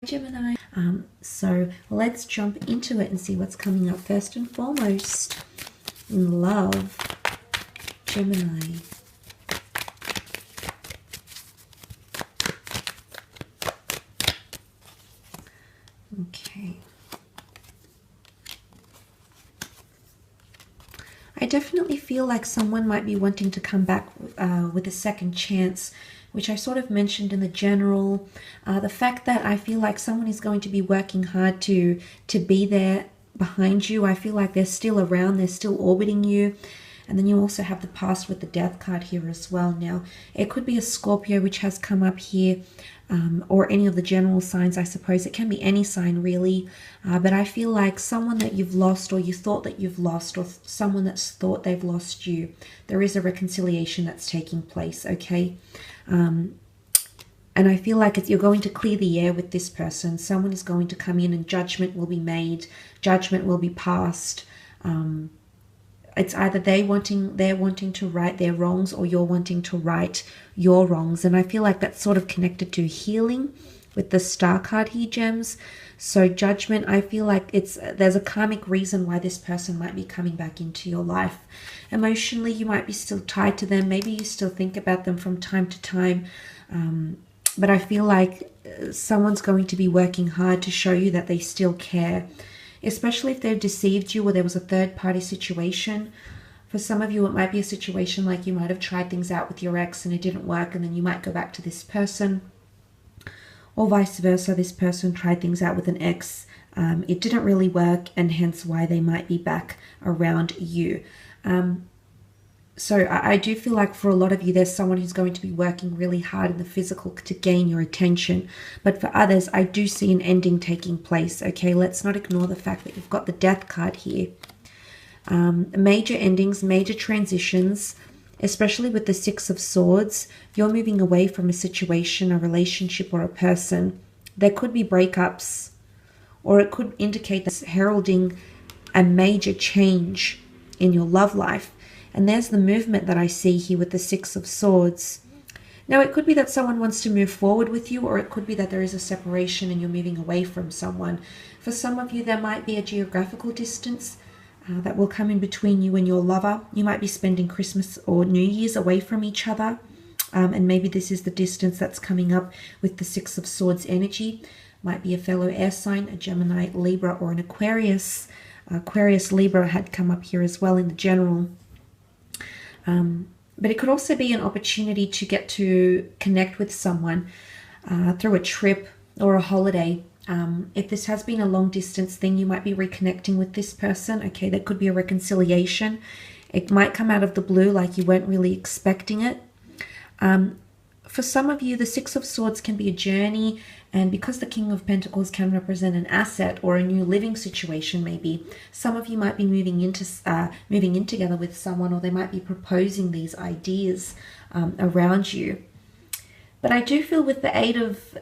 Gemini. So let's jump into it and see what's coming up. First and foremost, in love, Gemini. Okay. I definitely feel like someone might be wanting to come back with a second chance, which I sort of mentioned in the general. The fact that I feel like someone is going to be working hard to be there behind you. I feel like they're still around, they're still orbiting you. And then you also have the past with the death card here as well. Now, it could be a Scorpio, which has come up here, or any of the general signs, I suppose. It can be any sign, really. But I feel like someone that you've lost, or you thought that you've lost, or someone that's thought they've lost you, there is a reconciliation that's taking place, okay? And I feel like you're going to clear the air with this person. Someone is going to come in and judgment will be made. Judgment will be passed. It's either they're wanting to right their wrongs, or you're wanting to right your wrongs. And I feel like that's sort of connected to healing with the star card here, gems. So judgment, I feel like there's a karmic reason why this person might be coming back into your life. Emotionally, you might be still tied to them. Maybe you still think about them from time to time. But I feel like someone's going to be working hard to show you that they still care. Especially if they've deceived you, or there was a third-party situation. For some of you, it might be a situation like you might have tried things out with your ex and it didn't work, and then you might go back to this person. Or vice versa, this person tried things out with an ex, it didn't really work, and hence why they might be back around you. So I do feel like for a lot of you, there's someone who's going to be working really hard in the physical to gain your attention. But for others, I do see an ending taking place. Okay, let's not ignore the fact that you've got the death card here. Major endings, major transitions, especially with the Six of Swords. You're moving away from a situation, a relationship, or a person. There could be breakups, or it could indicate that's heralding a major change in your love life. And there's the movement that I see here with the Six of Swords. Now, it could be that someone wants to move forward with you, or it could be that there is a separation and you're moving away from someone. For some of you, there might be a geographical distance that will come in between you and your lover. You might be spending Christmas or New Year's away from each other. And maybe this is the distance that's coming up with the Six of Swords energy. Might be a fellow air sign, a Gemini, Libra, or an Aquarius. Aquarius, Libra had come up here as well in the general. But it could also be an opportunity to get to connect with someone through a trip or a holiday. If this has been a long distance thing, you might be reconnecting with this person. Okay, there could be a reconciliation. It might come out of the blue, like you weren't really expecting it. For some of you, the Six of Swords can be a journey, and because the King of Pentacles can represent an asset or a new living situation, maybe some of you might be moving in together with someone, or they might be proposing these ideas around you. But I do feel with the Eight of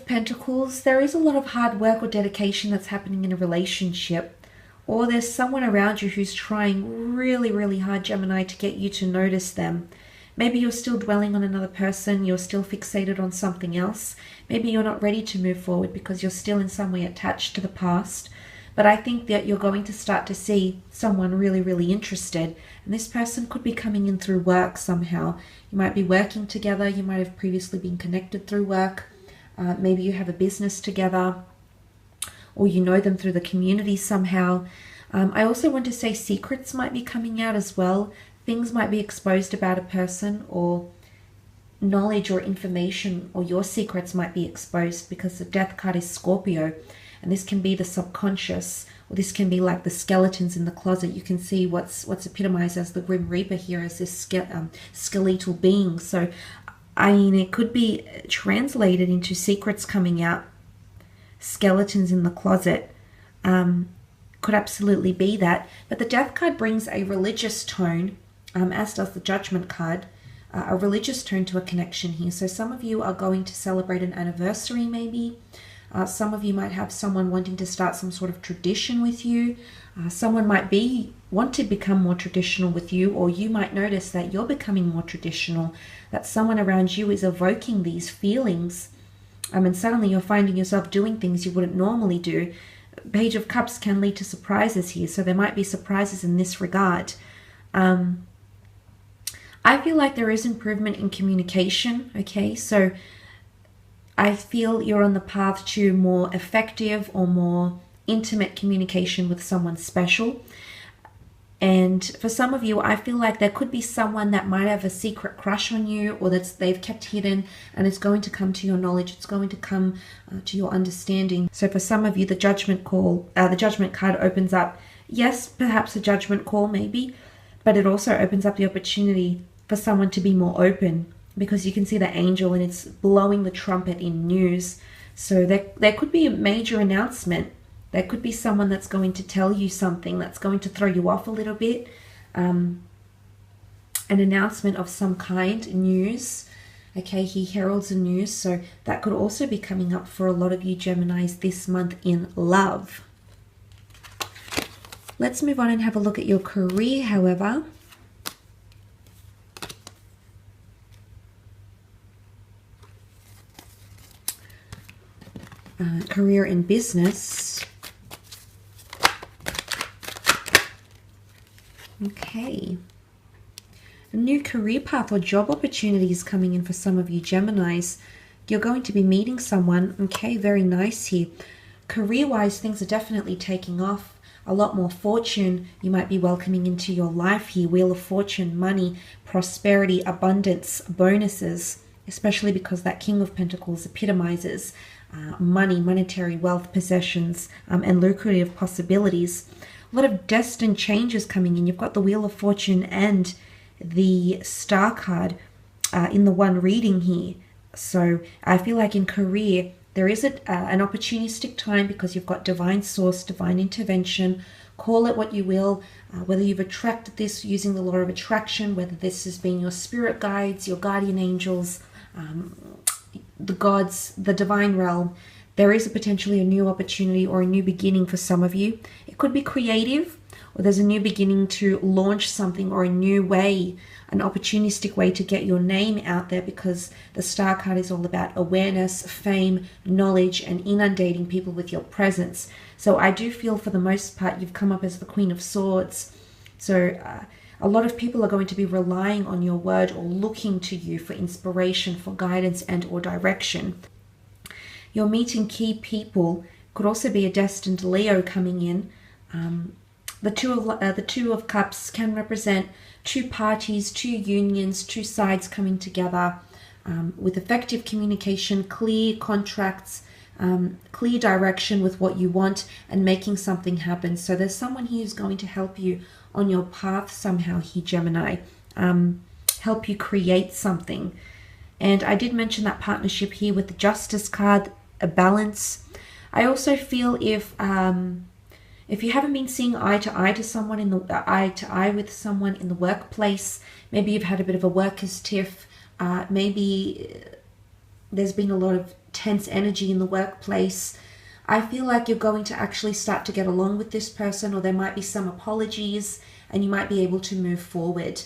Pentacles, there is a lot of hard work or dedication that's happening in a relationship, or there's someone around you who's trying really, really hard, Gemini, to get you to notice them. Maybe you're still dwelling on another person, you're still fixated on something else. Maybe you're not ready to move forward because you're still in some way attached to the past. But I think that you're going to start to see someone really, really interested. And this person could be coming in through work somehow. You might be working together, you might have previously been connected through work. Maybe you have a business together, or you know them through the community somehow. I also want to say secrets might be coming out as well. Things might be exposed about a person, or knowledge or information or your secrets might be exposed, because the death card is Scorpio, and this can be the subconscious, or this can be like the skeletons in the closet. You can see what's epitomized as the Grim Reaper here as this skeletal being. So I mean, it could be translated into secrets coming out, skeletons in the closet. Could absolutely be that. But the death card brings a religious tone, as does the judgment card, a religious tone to a connection here. So some of you are going to celebrate an anniversary maybe. Some of you might have someone wanting to start some sort of tradition with you. Someone might want to become more traditional with you, or you might notice that you're becoming more traditional, that someone around you is evoking these feelings And suddenly you're finding yourself doing things you wouldn't normally do. Page of Cups can lead to surprises here, so there might be surprises in this regard. I feel like there is improvement in communication, okay? So I feel you're on the path to more effective or more intimate communication with someone special. And for some of you, I feel like there could be someone that might have a secret crush on you, or that they've kept hidden, and it's going to come to your knowledge. It's going to come to your understanding. So for some of you, the judgment card opens up, yes, perhaps a judgment call maybe, but it also opens up the opportunity for someone to be more open, because you can see the angel and it's blowing the trumpet in news. So there could be a major announcement. There could be someone that's going to tell you something that's going to throw you off a little bit. An announcement of some kind, news. Okay, he heralds the news. So that could also be coming up for a lot of you Geminis this month in love. Let's move on and have a look at your career, however. Career and business. Okay. A new career path or job opportunities coming in for some of you Geminis. You're going to be meeting someone. Okay, very nice here. Career-wise, things are definitely taking off. A lot more fortune you might be welcoming into your life here. Wheel of Fortune, money, prosperity, abundance, bonuses, especially because that King of Pentacles epitomizes money, monetary wealth, possessions, and lucrative possibilities. A lot of destined changes coming in. You've got the Wheel of Fortune and the Star card in the one reading here. So I feel like in career, there is an opportunistic time, because you've got divine source, divine intervention. Call it what you will, whether you've attracted this using the law of attraction, whether this has been your spirit guides, your guardian angels, the gods, the divine realm. There is potentially a new opportunity or a new beginning for some of you. It could be creative, or there's a new beginning to launch something, or a new way, an opportunistic way to get your name out there, because the Star card is all about awareness, fame, knowledge, and inundating people with your presence. So I do feel for the most part you've come up as the Queen of Swords. So a lot of people are going to be relying on your word or looking to you for inspiration, for guidance, and or direction. You're meeting key people. Could also be a destined Leo coming in. The Two of Cups can represent two parties, two unions, two sides coming together with effective communication, clear contracts, clear direction with what you want, and making something happen. So there's someone here who's going to help you on your path somehow here, Gemini. Help you create something. And I did mention that partnership here with the Justice card, a balance. I also feel if you haven't been seeing eye to eye with someone in the workplace, maybe you've had a bit of a workers' tiff, maybe there's been a lot of tense energy in the workplace. I feel like you're going to actually start to get along with this person, or there might be some apologies and you might be able to move forward.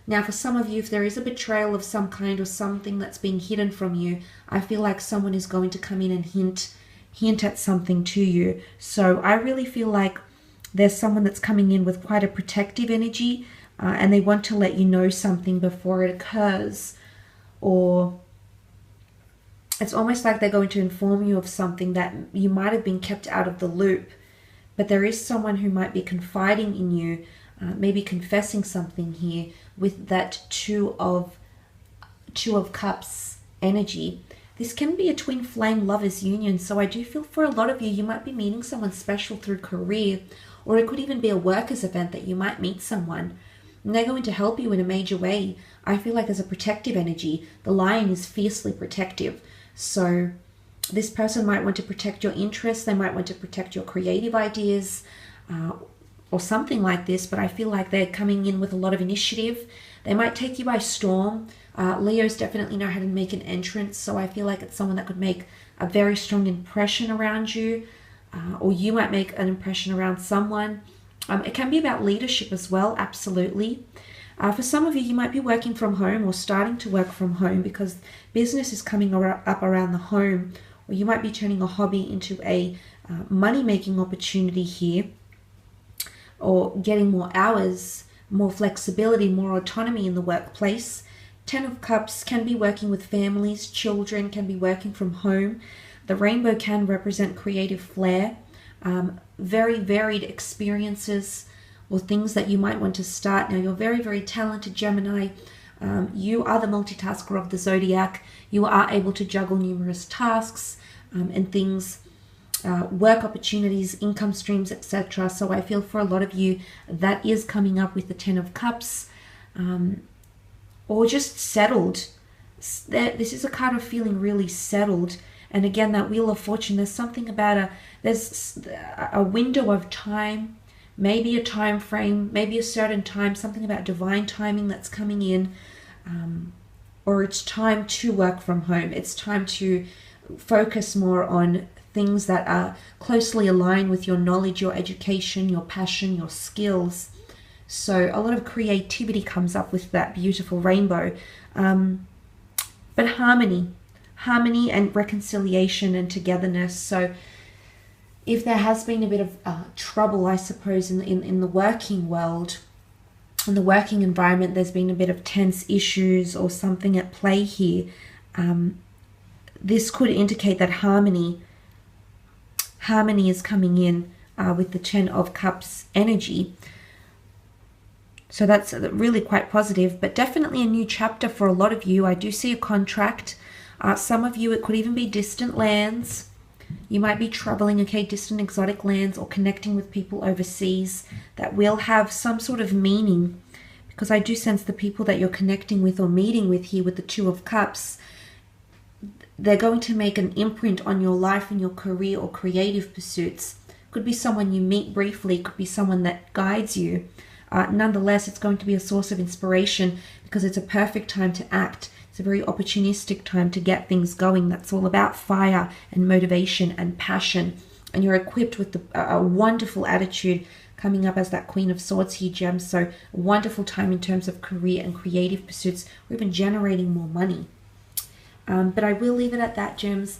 Now, for some of you, if there is a betrayal of some kind or something that's being hidden from you, I feel like someone is going to come in and hint at something to you. So I really feel like there's someone that's coming in with quite a protective energy, and they want to let you know something before it occurs, or it's almost like they're going to inform you of something that you might have been kept out of the loop. But there is someone who might be confiding in you, maybe confessing something here with that Two of Cups energy. This can be a twin flame lovers union. So I do feel for a lot of you, you might be meeting someone special through career, or it could even be a workers event that you might meet someone. And they're going to help you in a major way. I feel like there's a protective energy. The Lion is fiercely protective. So this person might want to protect your interests. They might want to protect your creative ideas or something like this. But I feel like they're coming in with a lot of initiative. They might take you by storm. Leos definitely know how to make an entrance. So I feel like it's someone that could make a very strong impression around you. Or you might make an impression around someone. It can be about leadership as well, absolutely. For some of you, you might be working from home or starting to work from home, because business is coming up around the home or you might be turning a hobby into a money-making opportunity here, or getting more hours, more flexibility, more autonomy in the workplace. 10 of Cups can be working with families, children, can be working from home. The rainbow can represent creative flair, very varied experiences or things that you might want to start. Now, you're very, very talented, Gemini. You are the multitasker of the zodiac. You are able to juggle numerous tasks and things, work opportunities, income streams, etc. So I feel for a lot of you that is coming up with the 10 of Cups, or just settled. This is a card of feeling really settled. And again, that Wheel of Fortune, there's something about there's a window of time, maybe a time frame, maybe a certain time, something about divine timing that's coming in, or it's time to work from home. It's time to focus more on things that are closely aligned with your knowledge, your education, your passion, your skills. So a lot of creativity comes up with that beautiful rainbow. But harmony and reconciliation and togetherness. So if there has been a bit of trouble, I suppose, in the working world, in the working environment, there's been a bit of tense issues or something at play here. This could indicate that harmony is coming in with the 10 of Cups energy. So that's really quite positive, but definitely a new chapter for a lot of you. I do see a contract. Some of you, it could even be distant lands. You might be traveling, okay, distant exotic lands, or connecting with people overseas that will have some sort of meaning, because I do sense the people that you're connecting with or meeting with here with the 2 of Cups, they're going to make an imprint on your life and your career or creative pursuits. Could be someone you meet briefly, could be someone that guides you. Nonetheless, it's going to be a source of inspiration because it's a perfect time to act. It's a very opportunistic time to get things going. That's all about fire and motivation and passion. And you're equipped with a wonderful attitude coming up as that Queen of Swords here, Gems. So a wonderful time in terms of career and creative pursuits, or even generating more money. But I will leave it at that, Gems.